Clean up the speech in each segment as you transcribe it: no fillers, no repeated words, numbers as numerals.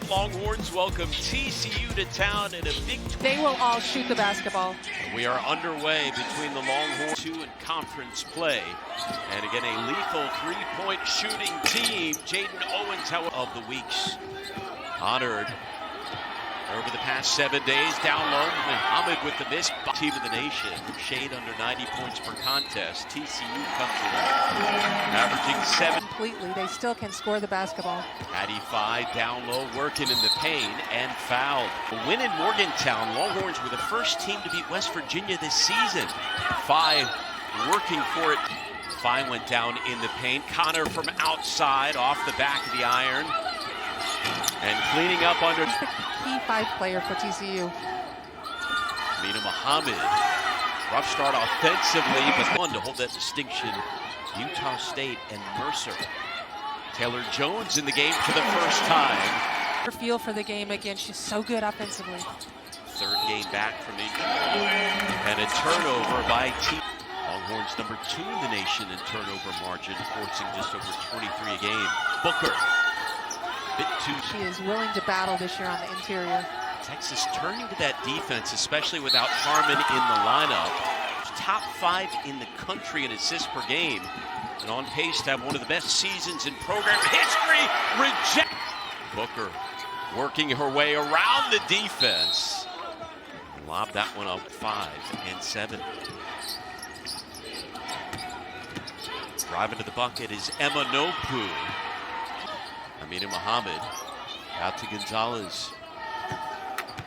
Longhorns welcome TCU to town in a big... They will all shoot the basketball. We are underway between the Longhorns in conference play. And again, a lethal three-point shooting team. Jaden Owens, of the weeks, honored over the past 7 days. Down low, Muhammad with the miss. Team of the nation, shade under 90 points per contest. TCU comes in, averaging 7. Completely, they still can score the basketball. Addy Phi down low, working in the paint and fouled. A win in Morgantown. Longhorns were the first team to beat West Virginia this season. Phi working for it. Phi went down in the paint. Connor from outside, off the back of the iron. And cleaning up under. He's the key 5 player for TCU. Mina Muhammad, rough start offensively, but one to hold that distinction. Utah State and Mercer. Taylor Jones in the game for the first time. Her feel for the game again, she's so good offensively. Third game back from injury. And a turnover by T. Longhorns number 2 in the nation in turnover margin, forcing just over 23 a game. Booker. She is willing to battle this year on the interior. Texas turning to that defense, especially without Harmon in the lineup. Top 5 in the country in assists per game, and on pace to have one of the best seasons in program history. Reject. Booker working her way around the defense. Lob that one up 5 and 7. Driving to the bucket is Emma Nopu. Amina Muhammad out to Gonzalez.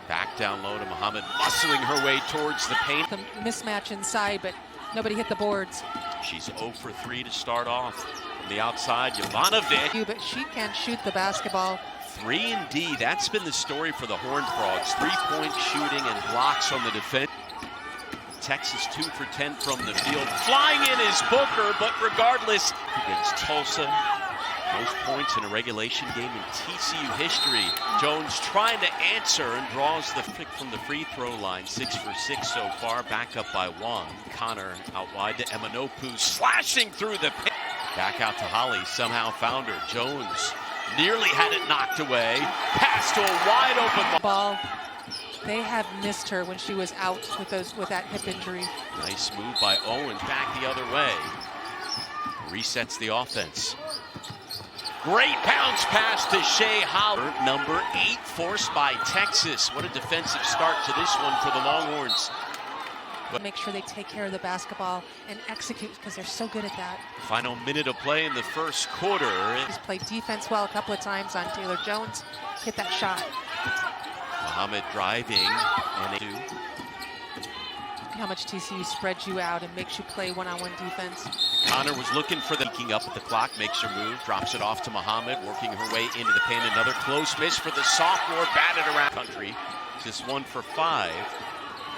Back down low to Muhammad, muscling her way towards the paint. The mismatch inside, but nobody hit the boards. She's 0 for 3 to start off. From the outside, Jovanovic. But she can shoot the basketball. 3 and D, that's been the story for the Horned Frogs. 3-point shooting and blocks on the defense. Texas 2 for 10 from the field. Flying in is Booker, but regardless, against Tulsa. Most points in a regulation game in TCU history. Jones trying to answer and draws the pick from the free throw line. 6 for 6 so far, back up by 1. Connor out wide to Emanopu, slashing through the pit. Back out to Holly, somehow found her. Jones nearly had it knocked away. Pass to a wide open ball. They have missed her when she was out with that hip injury. Nice move by Owens, back the other way. Resets the offense. Great bounce pass to Shea Howard. Number 8 forced by Texas. What a defensive start to this one for the Longhorns. Make sure they take care of the basketball and execute because they're so good at that. Final minute of play in the first quarter. He's played defense well a couple of times on Taylor Jones. Hit that shot. Muhammad driving and they do. Look how much TCU spreads you out and makes you play one-on-one defense. Connor was looking for the peeking up at the clock, makes her move, drops it off to Muhammad, working her way into the paint. Another close miss for the sophomore, batted around country. Just 1 for 5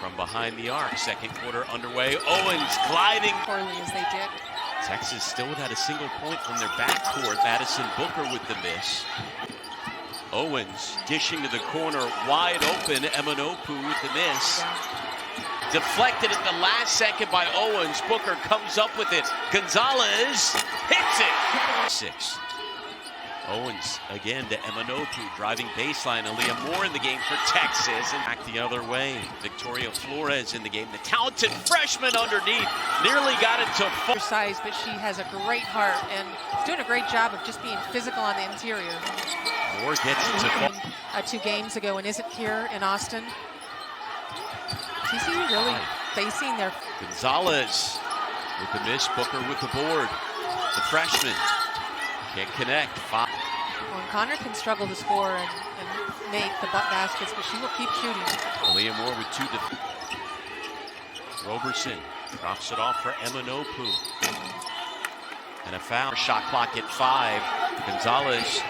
from behind the arc. Second quarter underway. Owens gliding. Poorly as they did. Texas still without a single point from their backcourt. Madison Booker with the miss. Owens dishing to the corner, wide open. Emanopu with the miss. Deflected at the last second by Owens. Booker comes up with it. Gonzalez hits it. 6. Owens again to Emanopu, driving baseline. Aaliyah Moore in the game for Texas. And back the other way. Victoria Flores in the game. The talented freshman underneath. Nearly got it to full size, but she has a great heart and is doing a great job of just being physical on the interior. Moore gets it to 2 games ago and isn't here in Austin. TCU really facing their... Gonzalez with the miss, Booker with the board. The freshman can't connect. 5. Well, Connor can struggle to score and make the baskets, but she will keep shooting. Aaliyah Moore with 2. Roberson drops it off for Emanopu. And a foul. Shot clock at 5. Gonzalez,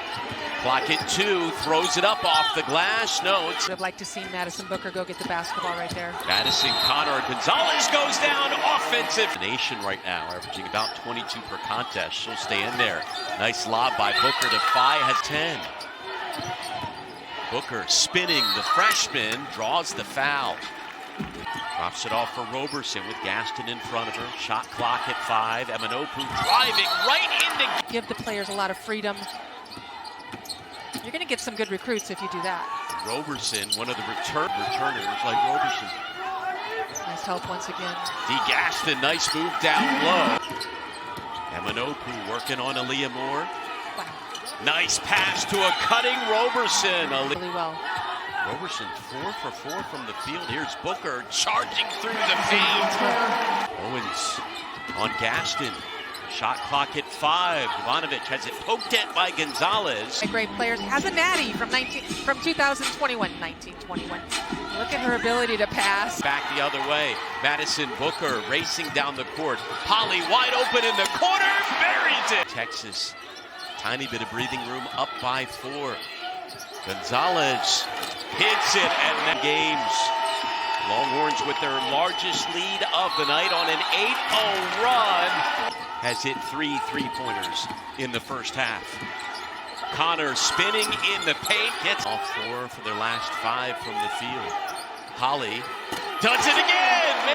clock at 2, throws it up off the glass. No, it's... I'd like to see Madison Booker go get the basketball right there. Madison, Connor, Gonzalez goes down, offensive. The nation right now, averaging about 22 per contest. She'll stay in there. Nice lob by Booker to Phi, has 10. Booker spinning, the freshman draws the foul. Drops it off for Roberson with Gaston in front of her. Shot clock at 5. Emanopu driving right into... Give the players a lot of freedom. You're going to get some good recruits if you do that. Roberson, one of the returners like Roberson. Nice help once again. DeGaston, nice move down low. Emanopu working on Aaliyah Moore. Wow. Nice pass to a cutting Roberson. Really well. Roberson 4 for 4 from the field. Here's Booker charging through the paint. Owens on Gaston. Shot clock at 5. Ivanovic has it poked at by Gonzalez. Great players. Has a natty from 2021. Look at her ability to pass. Back the other way. Madison Booker racing down the court. Polly wide open in the corner. Buries it. Texas, tiny bit of breathing room, up by 4. Gonzalez hits it, and then games. Longhorns with their largest lead of the night on an 8-0 run. Has hit 3 3-pointers in the first half. Connor spinning in the paint, gets all 4 for their last 5 from the field. Holly does it again!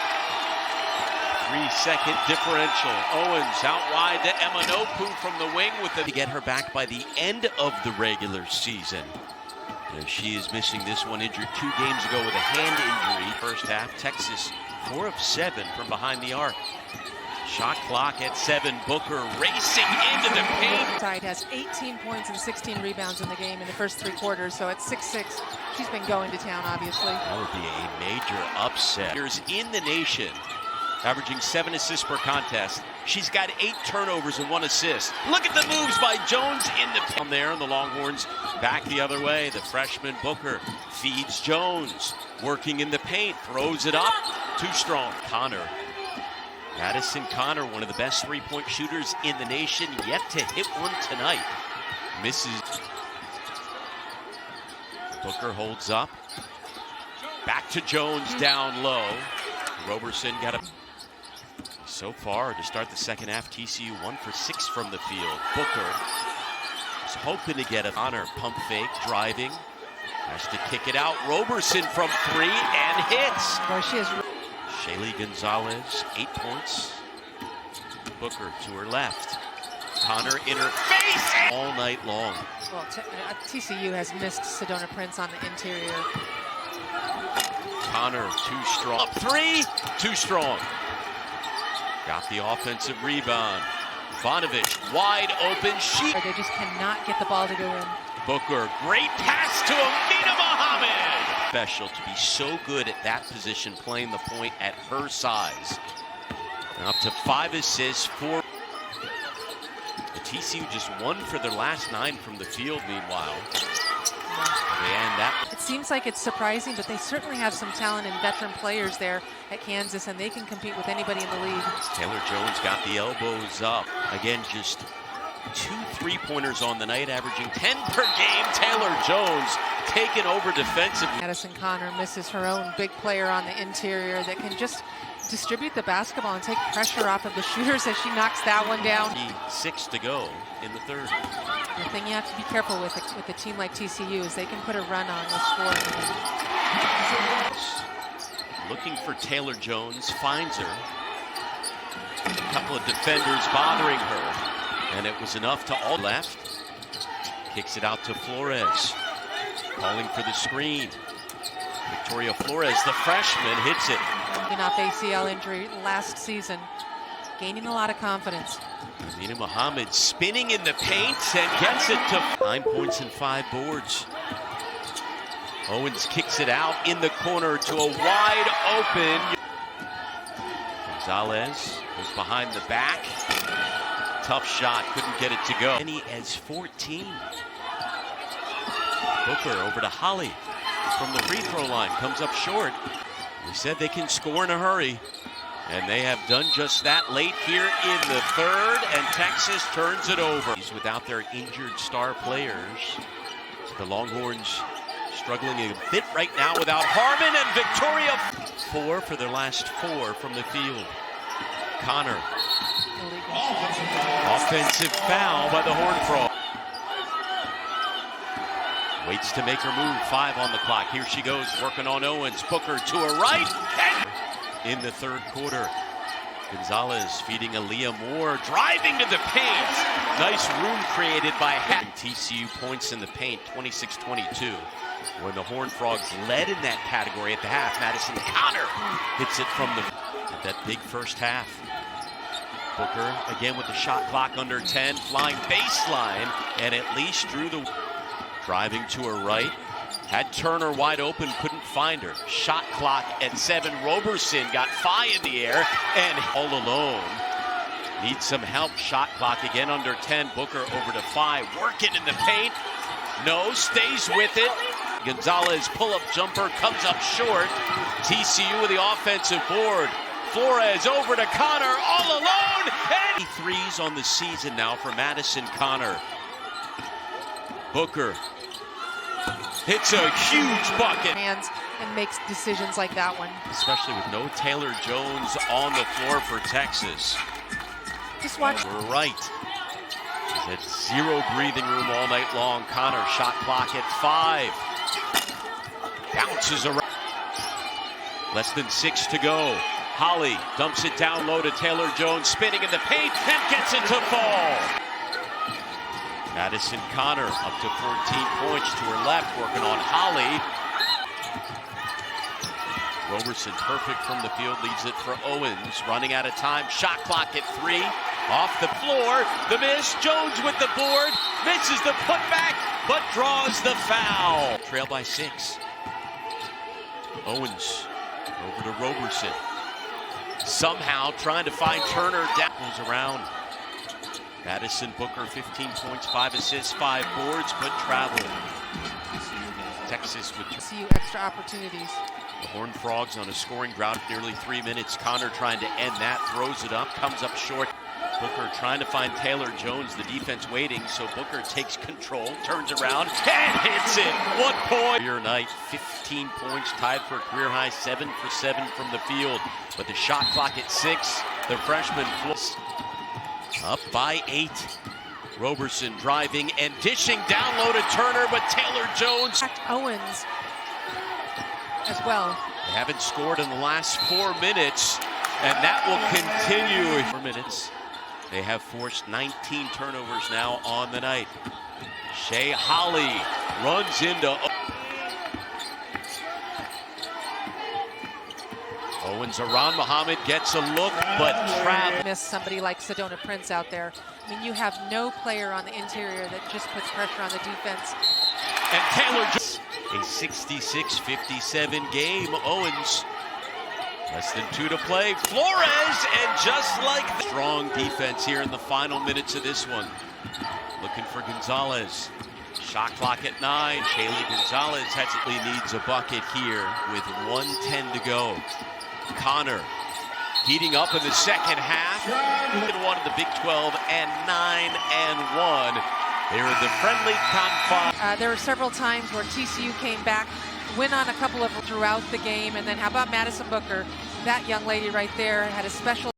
3-second differential. Owens out wide to Emanopu from the wing with the to get her back by the end of the regular season. As she is missing this one, injured 2 games ago with a hand injury. First half, Texas 4 of 7 from behind the arc. Shot clock at 7. Booker racing into the paint. Side has 18 points and 16 rebounds in the game in the first 3 quarters, so at 6-6, she's been going to town, obviously. That would be a major upset. Here's in the nation, averaging 7 assists per contest. She's got 8 turnovers and 1 assist. Look at the moves by Jones in the paint. There, and the Longhorns back the other way. The freshman Booker feeds Jones, working in the paint, throws it up. Too strong. Connor. Madison Connor, one of the best 3-point shooters in the nation, yet to hit one tonight. Misses. Booker holds up. Back to Jones down low. Roberson got a... So far, to start the second half, TCU 1 for 6 from the field. Booker is hoping to get a Connor pump fake, driving. Has to kick it out. Roberson from 3 and hits. Boy, she is... Shaylee Gonzalez, 8 points. Booker to her left. Connor in her face all night long. Well, TCU has missed Sedona Prince on the interior. Connor too strong. Up 3, too strong. Got the offensive rebound. Ivanovic wide open. They just cannot get the ball to go in. Booker, great pass to Amina Mohammed. Special to be so good at that position, playing the point at her size. And up to 5 assists, 4. The TCU just 1 for their last 9 from the field, meanwhile. And that... It seems like it's surprising, but they certainly have some talent and veteran players there at Kansas, and they can compete with anybody in the league. Taylor Jones got the elbows up. Again, just 2 3-pointers on the night, averaging 10 per game. Taylor Jones taking over defensively. Madison Connor misses her own big player on the interior that can just distribute the basketball and take pressure off of the shooters as she knocks that one down. 6 to go in the third. The thing you have to be careful with a team like TCU is they can put a run on the scoring. Looking for Taylor Jones, finds her. A couple of defenders bothering her, and it was enough to all left. Kicks it out to Flores, calling for the screen. Victoria Flores, the freshman, hits it. Coming off ACL injury last season, gaining a lot of confidence. Amina Mohammed spinning in the paint and gets it to 9 points and 5 boards. Owens kicks it out in the corner to a wide open. Gonzalez was behind the back. Tough shot, couldn't get it to go. Many as 14. Booker over to Holly from the free throw line, comes up short. We said they can score in a hurry, and they have done just that late here in the third, and Texas turns it over. Without their injured star players, the Longhorns struggling a bit right now without Harmon, and Victoria 4 for their last 4 from the field. Connor. Offensive foul by the Horned Frog. Waits to make her move, 5 on the clock. Here she goes, working on Owens. Booker to her right. In the third quarter, Gonzalez feeding Aaliyah Moore, driving to the paint. Nice room created by TCU points in the paint, 26-22. When the Horned Frogs led in that category at the half, Madison Connor hits it from that big first half. Booker again with the shot clock under 10, flying baseline, and at least drew the driving to her right. Had Turner wide open, couldn't find her. Shot clock at 7. Roberson got 5 in the air and all alone. Needs some help. Shot clock again under 10. Booker over to 5. Working in the paint. No, stays with it. Gonzalez pull-up jumper comes up short. TCU with the offensive board. Flores over to Connor all alone. And threes on the season now for Madison Connor. Booker hits a huge bucket. Hands and makes decisions like that one. Especially with no Taylor Jones on the floor for Texas. Just watch. We're right. He's had 0 breathing room all night long. Connor shot clock at 5. Bounces around. Less than 6 to go. Holly dumps it down low to Taylor Jones, spinning in the paint and gets it to fall. Madison Connor up to 14 points to her left, working on Holly. Roberson perfect from the field, leaves it for Owens, running out of time. Shot clock at 3, off the floor, the miss. Jones with the board, misses the putback, but draws the foul. Trail by 6. Owens over to Roberson. Somehow trying to find Turner, down goes around. Madison Booker, 15 points, 5 assists, 5 boards, but travel. Texas with TCU extra opportunities. The Horned Frogs on a scoring drought of nearly 3 minutes. Connor trying to end that, throws it up, comes up short. Booker trying to find Taylor Jones, the defense waiting, so Booker takes control, turns around, and hits it. 1 point. Career night, 15 points, tied for a career high, 7 for 7 from the field. But the shot clock at 6, the freshman floats. Up by 8. Roberson driving and dishing down low to Turner, but Taylor Jones. Owens as well. They haven't scored in the last 4 minutes, and that will continue. 4 minutes. They have forced 19 turnovers now on the night. Shea Holly runs into Owens. Around Muhammad gets a look, but trapped. Miss somebody like Sedona Prince out there. I mean, you have no player on the interior that just puts pressure on the defense. And Taylor Jones, a 66-57 game. Owens, less than 2 to play. Flores, and just like that. Strong defense here in the final minutes of this one. Looking for Gonzalez. Shot clock at 9. Shaylee Gonzalez needs a bucket here with 1:10 to go. Connor heating up in the second half. One of the Big 12 and 9-1. They're in the friendly confines. There were several times where TCU came back, went on a couple of throughout the game, and then how about Madison Booker? That young lady right there had a special